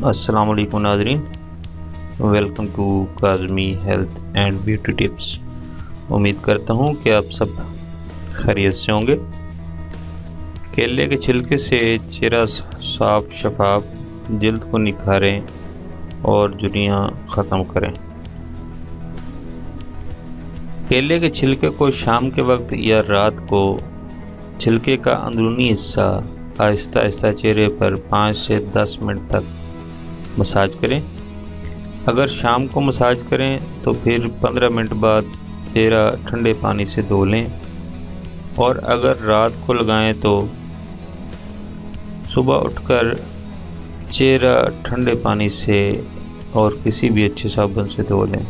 अस्सलाम वालेकुम नाज़रीन, welcome to Kazmi health and beauty tips. उम्मीद करता हूँ कि आप सब खैरियत से होंगे। केले के छिलके से चेहरा साफ शफाफ, जल्द को निखारें और झुर्रियाँ ख़त्म करें। केले के छिलके को शाम के वक्त या रात को छिलके का अंदरूनी हिस्सा आहिस्ता आहिस्ता चेहरे पर 5 से 10 मिनट तक मसाज करें। अगर शाम को मसाज करें तो फिर 15 मिनट बाद चेहरा ठंडे पानी से धो लें, और अगर रात को लगाएं तो सुबह उठकर चेहरा ठंडे पानी से और किसी भी अच्छे साबुन से धो लें।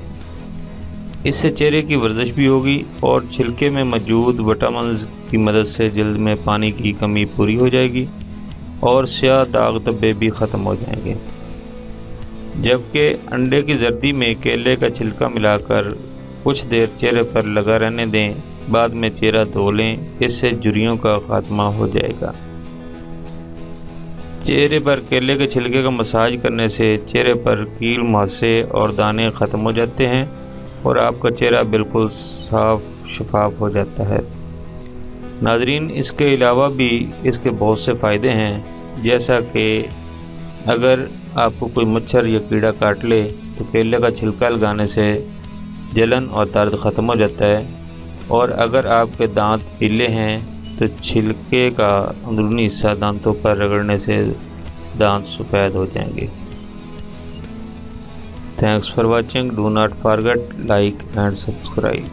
इससे चेहरे की वर्जिश भी होगी और छिलके में मौजूद विटामिन्स की मदद से जल्द में पानी की कमी पूरी हो जाएगी और स्याह दाग धब्बे भी ख़त्म हो जाएंगे। जबकि अंडे की जर्दी में केले का छिलका मिलाकर कुछ देर चेहरे पर लगा रहने दें, बाद में चेहरा धो लें। इससे झुर्रियों का खात्मा हो जाएगा। चेहरे पर केले के छिलके का मसाज करने से चेहरे पर कील, मुहासे और दाने ख़त्म हो जाते हैं और आपका चेहरा बिल्कुल साफ शफाफ हो जाता है। नाज़रीन, इसके अलावा भी इसके बहुत से फ़ायदे हैं, जैसा कि अगर आपको कोई मच्छर या कीड़ा काट ले तो केले का छिलका लगाने से जलन और दर्द ख़त्म हो जाता है, और अगर आपके दांत पीले हैं तो छिलके का अंदरूनी हिस्सा दांतों पर रगड़ने से दांत सफ़ेद हो जाएंगे। Thanks for watching. Do not forget like and subscribe.